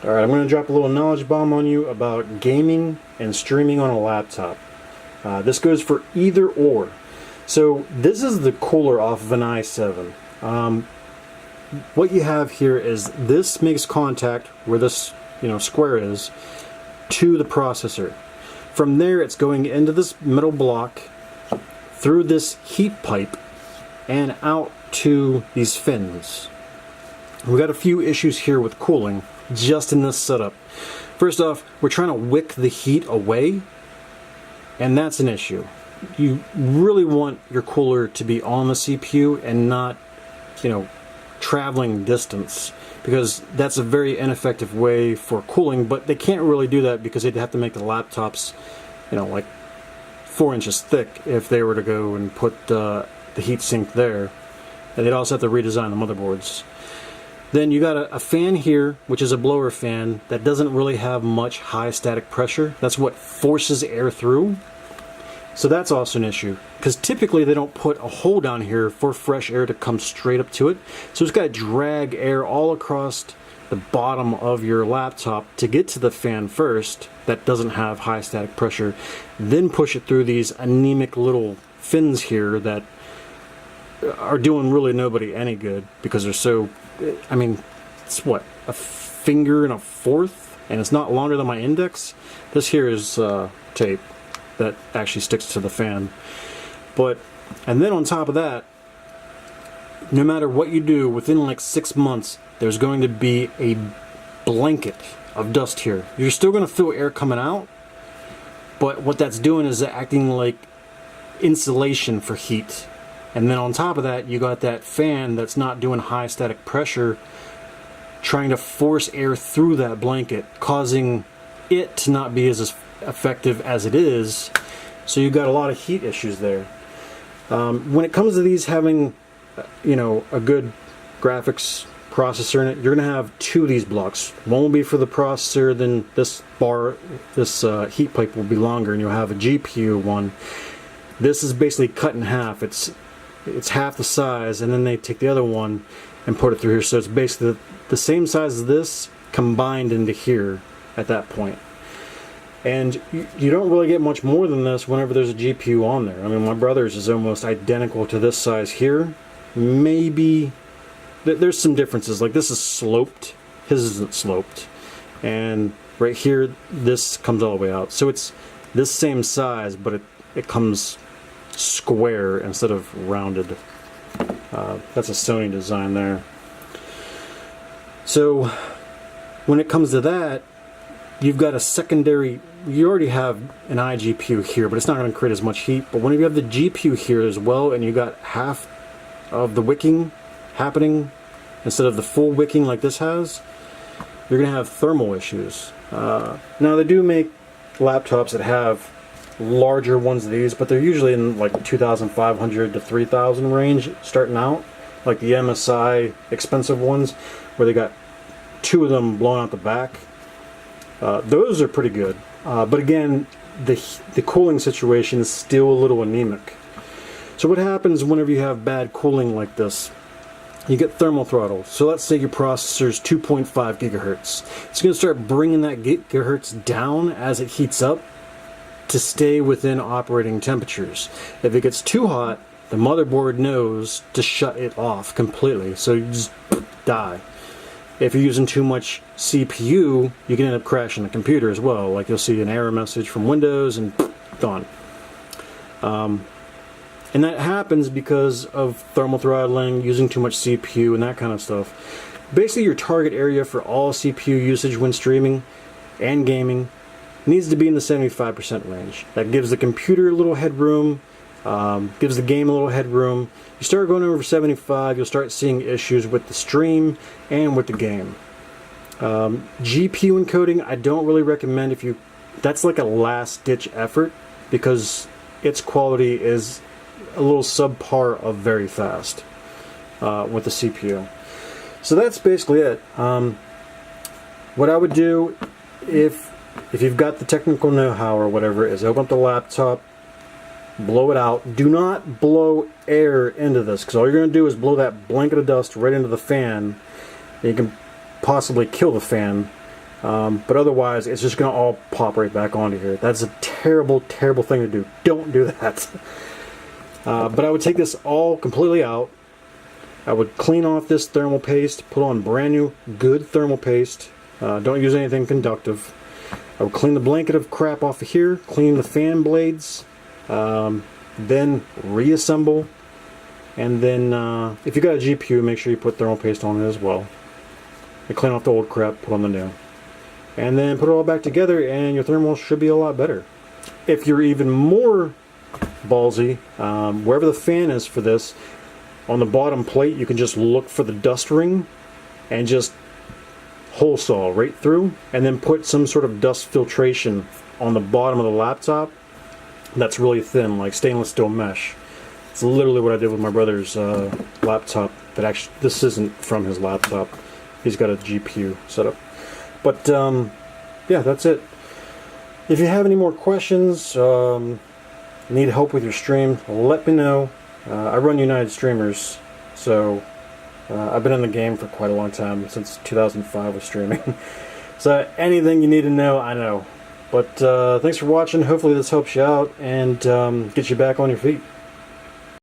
Alright, I'm going to drop a little knowledge bomb on you about gaming and streaming on a laptop. This goes for either or. So this is the cooler off of an i7. What you have here is this makes contact where this square is to the processor. From there it's going into this metal block, through this heat pipe, and out to these fins. We've got a few issues here with cooling just in this setup. First off, we're trying to wick the heat away, and that's an issue. You really want your cooler to be on the CPU and not, traveling distance, because that's a very ineffective way for cooling, but they can't really do that because they'd have to make the laptops, like 4 inches thick if they were to go and put the heatsink there. And they'd also have to redesign the motherboards. Then you got a fan here, which is a blower fan that doesn't really have much high static pressure. That's what forces air through. So that's also an issue, because typically they don't put a hole down here for fresh air to come straight up to it. So it's got to drag air all across the bottom of your laptop to get to the fan first that doesn't have high static pressure, then push it through these anemic little fins here that are doing really nobody any good, because they're so, it's what, a finger and a fourth, and it's not longer than my index. This here is tape that actually sticks to the fan. And then on top of that, no matter what you do, within like 6 months, there's going to be a blanket of dust here. You're still going to feel air coming out, but what that's doing is acting like insulation for heat. And then on top of that, you got that fan that's not doing high static pressure, trying to force air through that blanket, causing it to not be as effective as it is. So you've got a lot of heat issues there. When it comes to these having, a good graphics processor in it, you're going to have 2 of these blocks. One will be for the processor, then this heat pipe will be longer, and you'll have a GPU one. This is basically cut in half. It's half the size, and then they take the other one and put it through here. So it's basically the same size as this combined into here at that point. And you don't really get much more than this whenever there's a GPU on there. My brother's is almost identical to this size here. Maybe there's some differences. Like this is sloped, his isn't sloped, and right here this comes all the way out. So it's this same size, but it comes square instead of rounded. That's a Sony design there. So when it comes to that, you've got a secondary, you already have an iGPU here, but it's not going to create as much heat. But when you have the GPU here as well, and you got half of the wicking happening instead of the full wicking like this has, you're going to have thermal issues. Now they do make laptops that have larger ones of these, but they're usually in like 2,500 to 3,000 range starting out, like the MSI expensive ones where they got 2 of them blowing out the back. Those are pretty good, but again, the cooling situation is still a little anemic. So what happens whenever you have bad cooling like this? You get thermal throttle. So let's say your processor's 2.5 gigahertz. It's going to start bringing that gigahertz down as it heats up to stay within operating temperatures. If it gets too hot, the motherboard knows to shut it off completely, so you just die. If you're using too much CPU, you can end up crashing the computer as well. Like you'll see an error message from Windows and gone. And that happens because of thermal throttling, using too much CPU, and that kind of stuff. Basically, your target area for all CPU usage when streaming and gaming needs to be in the 75% range. That gives the computer a little headroom, gives the game a little headroom. You start going over 75, you'll start seeing issues with the stream and with the game. GPU encoding, I don't really recommend that's like a last-ditch effort, because its quality is a little subpar of very fast with the CPU. So that's basically it. What I would do if you've got the technical know-how or whatever is open up the laptop, blow it out. Do not blow air into this, because all you're going to do is blow that blanket of dust right into the fan. You can possibly kill the fan But otherwise, it's just going to all pop right back onto here. That's a terrible, terrible thing to do. Don't do that. But I would take this all completely out. I would clean off this thermal paste, put on brand new, good thermal paste. Don't use anything conductive. I would clean the blanket of crap off of here, clean the fan blades, then reassemble. And then, if you got a GPU, make sure you put thermal paste on it as well. And clean off the old crap, put on the new. And then put it all back together, and your thermal should be a lot better. If you're even more ballsy, wherever the fan is for this, on the bottom plate, you can just look for the dust ring and just hole saw right through, and then put some sort of dust filtration on the bottom of the laptop that's really thin, like stainless steel mesh. It's literally what I did with my brother's laptop. That actually, this isn't from his laptop. He's got a GPU setup. But yeah, that's it. If you have any more questions, need help with your stream, let me know. I run United Streamers, so I've been in the game for quite a long time, since 2005 with streaming. So anything you need to know, I know. But thanks for watching. Hopefully this helps you out and gets you back on your feet.